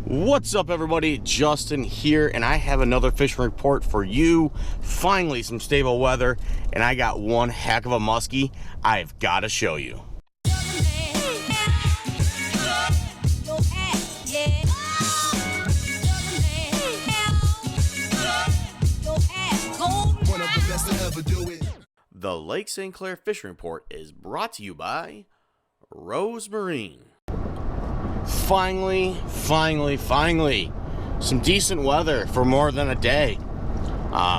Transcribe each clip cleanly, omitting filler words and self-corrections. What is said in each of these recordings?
What's up, everybody? Justin here, and I have another fishing report for you. Finally, some stable weather, and I got one heck of a muskie I've got to show you. The Lake St Clair Fishing Report is brought to you by Rose Marine. Finally, some decent weather for more than a day.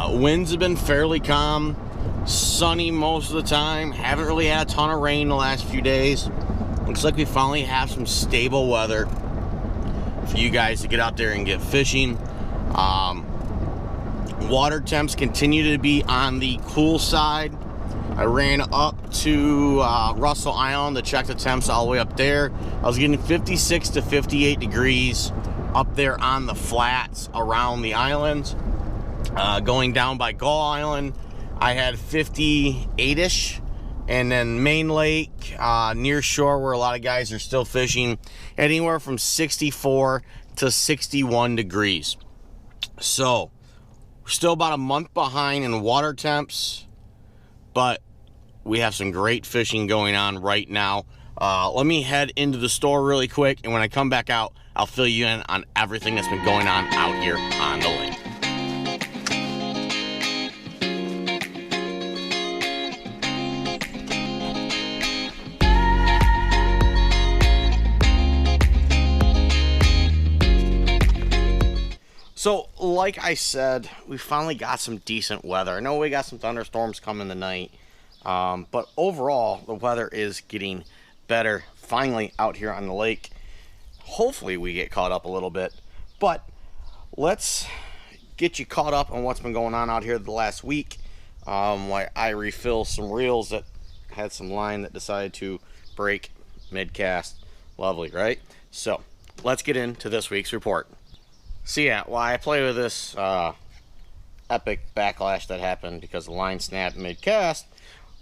Winds have been fairly calm, sunny most of the time. Haven't really had a ton of rain the last few days. Looks like we finally have some stable weather for you guys to get out there and get fishing. Water temps continue to be on the cool side. I ran up to Russell Island to check the temps all the way up there. I was getting 56 to 58 degrees up there on the flats around the islands. Going down by Gull Island, I had 58-ish. And then Main Lake, near shore where a lot of guys are still fishing, anywhere from 64 to 61 degrees. So, we're still about a month behind in water temps, but we have some great fishing going on right now. Let me head into the store really quick, and when I come back out, I'll fill you in on everything that's been going on out here on the lake. So, like I said, we finally got some decent weather. I know we got some thunderstorms coming tonight. But overall, the weather is getting better finally out here on the lake. Hopefully we get caught up a little bit. But let's get you caught up on what's been going on out here the last week. While I refill some reels that had some line that decided to break mid-cast. Lovely, right? So, let's get into this week's report. So yeah, while I play with this epic backlash that happened because the line snapped mid-cast,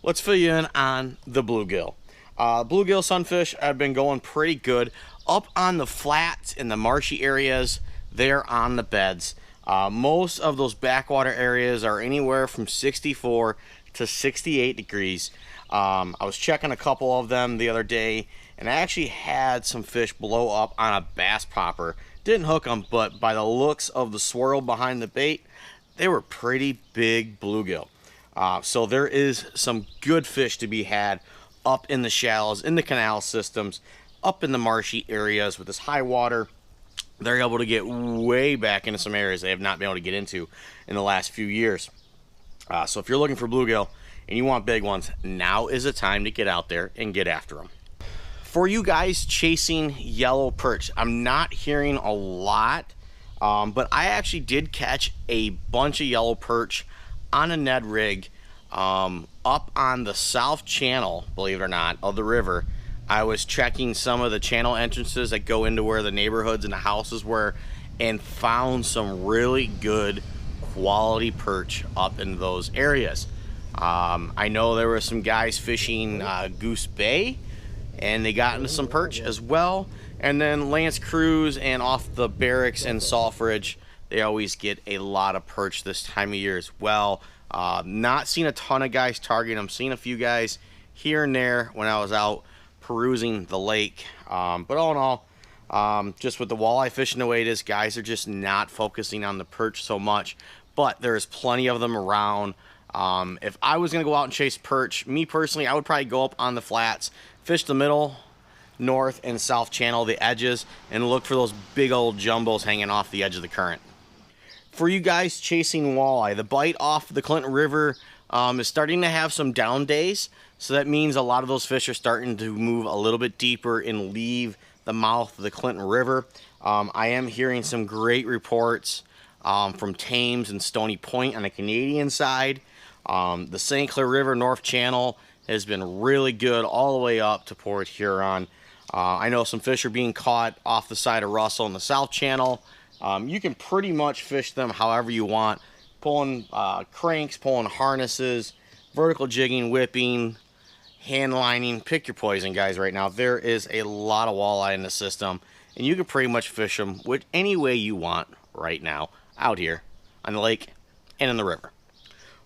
let's fill you in on the bluegill. Bluegill sunfish have been going pretty good. Up on the flats in the marshy areas, they're on the beds. Most of those backwater areas are anywhere from 64 to 68 degrees. I was checking a couple of them the other day, and I actually had some fish blow up on a bass popper. Didn't hook them, but by the looks of the swirl behind the bait, they were pretty big bluegill. So there is some good fish to be had up in the shallows, in the canal systems, up in the marshy areas with this high water. They're able to get way back into some areas they have not been able to get into in the last few years. So if you're looking for bluegill and you want big ones, now is the time to get out there and get after them. For you guys chasing yellow perch, I'm not hearing a lot, but I actually did catch a bunch of yellow perch on a Ned rig up on the south channel, believe it or not, of the river. I was checking some of the channel entrances that go into where the neighborhoods and the houses were, and found some really good quality perch up in those areas. I know there were some guys fishing Goose Bay, and they got into some perch as well. And then Lance Cruz and off the Barracks and Salfridge, they always get a lot of perch this time of year as well. Not seeing a ton of guys targeting them. Seeing a few guys here and there when I was out perusing the lake. But all in all, just with the walleye fishing the way it is, guys are just not focusing on the perch so much. But there's plenty of them around. If I was going to go out and chase perch, me personally, I would probably go up on the flats, fish the middle, north, and south channel, the edges, and look for those big old jumbos hanging off the edge of the current. For you guys chasing walleye, the bite off the Clinton River is starting to have some down days, so that means a lot of those fish are starting to move a little bit deeper and leave the mouth of the Clinton River. I am hearing some great reports from Thames and Stony Point on the Canadian side. The St Clair River North Channel has been really good all the way up to Port Huron. I know some fish are being caught off the side of Russell in the South Channel. You can pretty much fish them however you want. Pulling cranks, pulling harnesses, vertical jigging, whipping, hand lining. Pick your poison, guys, right now. There is a lot of walleye in the system, and you can pretty much fish them with any way you want right now out here on the lake and in the river.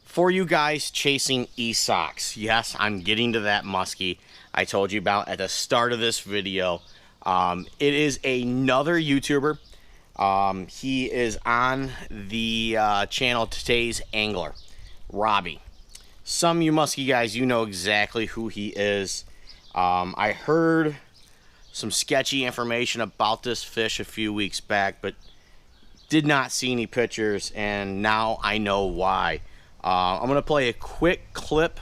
For you guys chasing e-socks, yes, I'm getting to that muskie I told you about at the start of this video. It is another YouTuber. He is on the channel Today's Angler, Robbie. Some of you muskie guys, you know exactly who he is. I heard some sketchy information about this fish a few weeks back, but did not see any pictures, and now I know why. I'm going to play a quick clip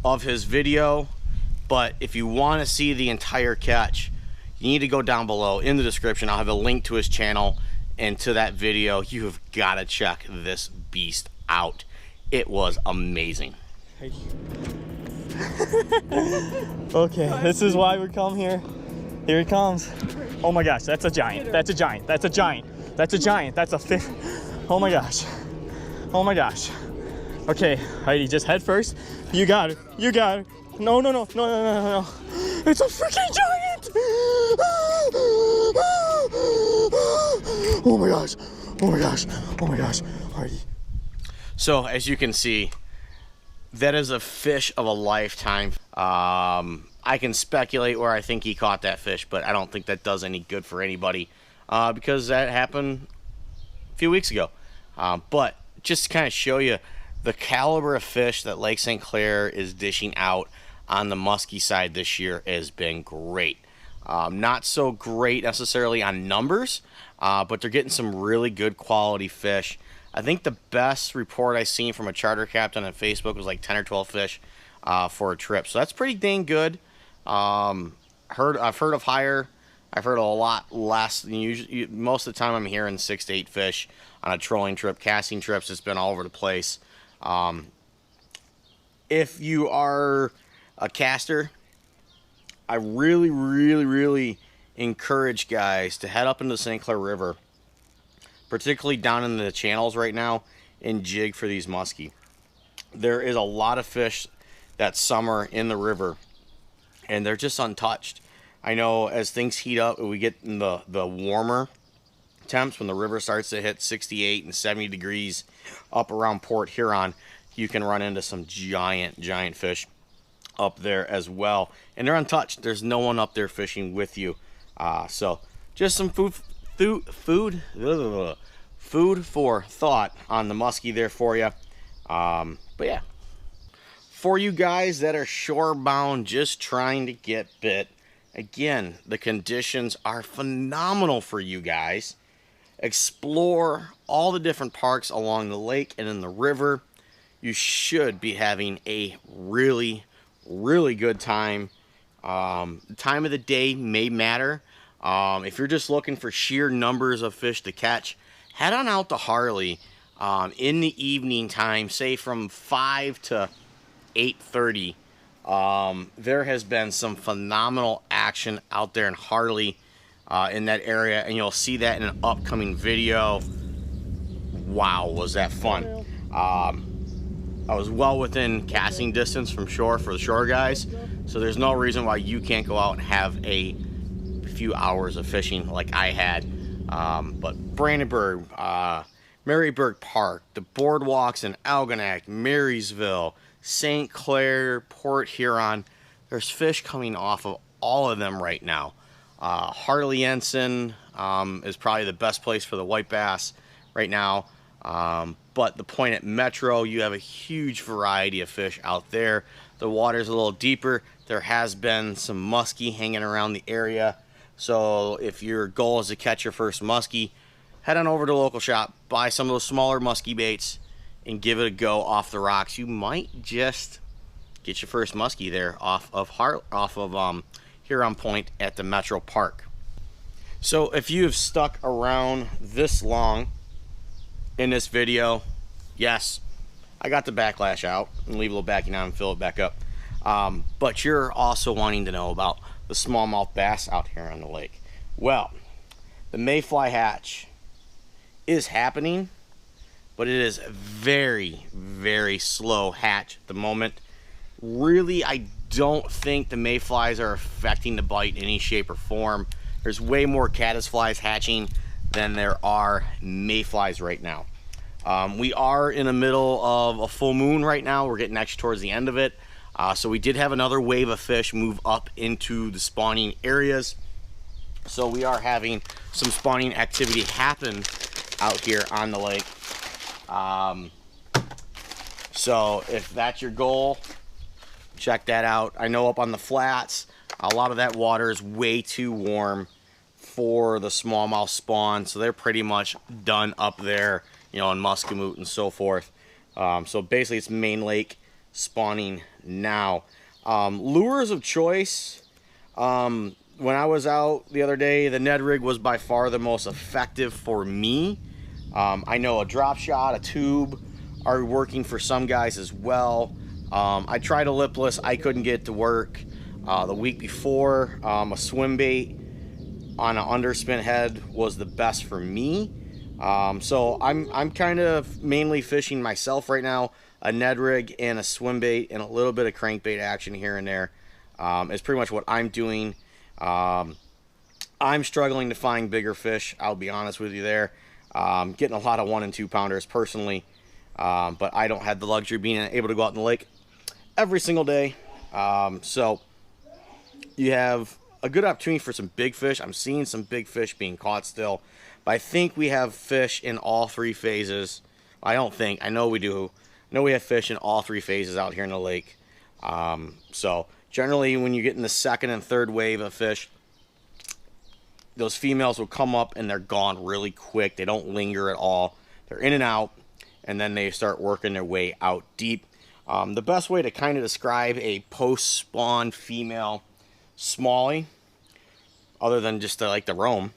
of his video, but if you want to see the entire catch, you need to go down below in the description. I'll have a link to his channel and to that video. You have got to check this beast out. It was amazing. Okay, this is why we come here. Here he comes. Oh my gosh, that's a giant. That's a giant. That's a giant. That's a giant. That's a fish. Oh my gosh. Oh my gosh. Okay, Heidi, just head first. You got it. You got it. No, no, no, no, no, no, no. It's a freaking giant! Oh my gosh. Oh my gosh. Oh my gosh. Heidi. So, as you can see, that is a fish of a lifetime. I can speculate where I think he caught that fish, but I don't think that does any good for anybody because that happened a few weeks ago. But just to kind of show you the caliber of fish that Lake St. Clair is dishing out on the muskie side this year has been great. Not so great necessarily on numbers, but they're getting some really good quality fish. I think the best report I seen from a charter captain on Facebook was like 10 or 12 fish for a trip. So that's pretty dang good. I've heard of higher. I've heard a lot less. Usually, most of the time I'm hearing 6 to 8 fish on a trolling trip. Casting trips, it's been all over the place. If you are a caster, I really encourage guys to head up into the St. Clair River, particularly down in the channels right now, and jig for these muskie. There is a lot of fish that summer in the river, and they're just untouched. I know as things heat up, we get in the warmer temps when the river starts to hit 68 and 70 degrees up around Port Huron, you can run into some giant fish up there as well, and they're untouched. There's no one up there fishing with you. So just some food for thought on the muskie there for you. But yeah, for you guys that are shore bound just trying to get bit, again, the conditions are phenomenal for you guys. Explore all the different parks along the lake and in the river. You should be having a really good time. Time of the day may matter. If you're just looking for sheer numbers of fish to catch, head on out to Harley in the evening time, say from 5 to 8:30. There has been some phenomenal action out there in Harley in that area, and you'll see that in an upcoming video. Wow, was that fun. I was well within casting distance from shore for the shore guys, so there's no reason why you can't go out and have a few hours of fishing like I had. But Brandenburg, Maryburg Park, the boardwalks in Algonac, Marysville, St. Clair, Port Huron, there's fish coming off of all of them right now. Harley Ensign is probably the best place for the white bass right now. But the Point at Metro, you have a huge variety of fish out there. The water's a little deeper. There has been some muskie hanging around the area. So if your goal is to catch your first muskie, head on over to the local shop, buy some of those smaller muskie baits, and give it a go off the rocks. You might just get your first muskie there off of Huron Point at the Metro Park. So if you have stuck around this long in this video, yes, I got the backlash out and leave a little backing on and fill it back up. But you're also wanting to know about the smallmouth bass out here on the lake. Well, the mayfly hatch is happening, but it is very slow hatch at the moment. Really, I don't think the mayflies are affecting the bite in any shape or form. There's way more caddisflies hatching than there are mayflies right now. We are in the middle of a full moon right now. We're getting actually towards the end of it. So we did have another wave of fish move up into the spawning areas. So we are having some spawning activity happen out here on the lake. So if that's your goal, check that out. I know up on the flats, a lot of that water is way too warm for the smallmouth spawn, so they're pretty much done up there, you know, in Muskie and so forth. So basically it's main lake spawning now. Lures of choice, when I was out the other day, the Ned rig was by far the most effective for me. I know a drop shot, a tube are working for some guys as well. I tried a lipless, I couldn't get it to work. The week before, a swim bait on an underspin head was the best for me. So I'm kind of mainly fishing myself right now. A Ned rig and a swim bait and a little bit of crankbait action here and there is pretty much what I'm doing. I'm struggling to find bigger fish, I'll be honest with you there. Getting a lot of 1 and 2 pounders personally, but I don't have the luxury of being able to go out in the lake every single day. So you have a good opportunity for some big fish. I'm seeing some big fish being caught still, but I think we have fish in all 3 phases. I don't think, I know we do. I know we have fish in all 3 phases out here in the lake. So generally when you get in the second and third wave of fish, those females will come up and they're gone really quick. They don't linger at all. They're in and out, and then they start working their way out deep. The best way to kind of describe a post-spawn female smallie, other than just like the roam,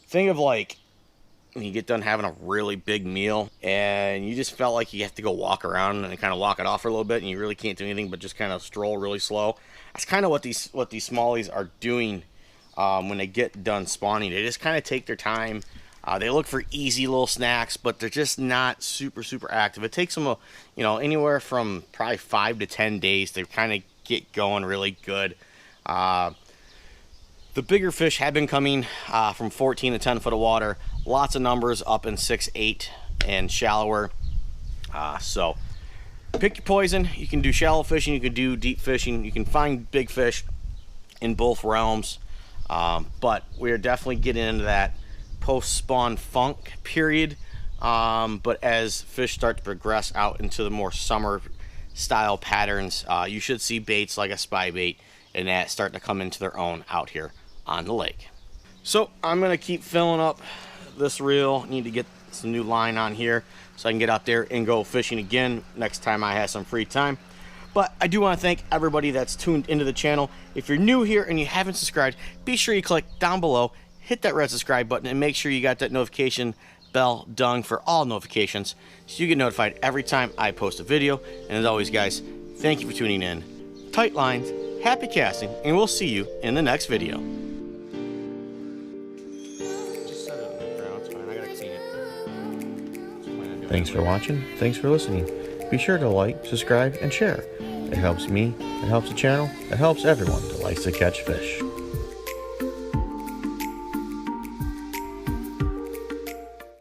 think of like when you get done having a really big meal and you just felt like you have to go walk around and kind of walk it off for a little bit, and you really can't do anything but just kind of stroll really slow. That's kind of what these smallies are doing when they get done spawning. They just kind of take their time. They look for easy little snacks, but they're just not super active. It takes them, you know, anywhere from probably 5 to 10 days to kind of get going really good. The bigger fish have been coming from 14 to 10 foot of water. Lots of numbers up in 6, 8 and shallower. So pick your poison. You can do shallow fishing, you can do deep fishing, you can find big fish in both realms. But we're definitely getting into that post-spawn funk period. But as fish start to progress out into the more summer style patterns, you should see baits like a spy bait and that starting to come into their own out here on the lake. So I'm gonna keep filling up this reel. Need to get some new line on here so I can get out there and go fishing again next time I have some free time. But I do want to thank everybody that's tuned into the channel. If you're new here and you haven't subscribed, be sure you click down below, hit that red subscribe button, and make sure you got that notification bell done for all notifications so you get notified every time I post a video. And as always, guys, thank you for tuning in. Tight lines, happy casting, and we'll see you in the next video. Just set it on the ground, it's fine. I gotta clean it. Thanks for watching. Thanks for listening. Be sure to like, subscribe, and share. It helps me, it helps the channel, it helps everyone that likes to catch fish.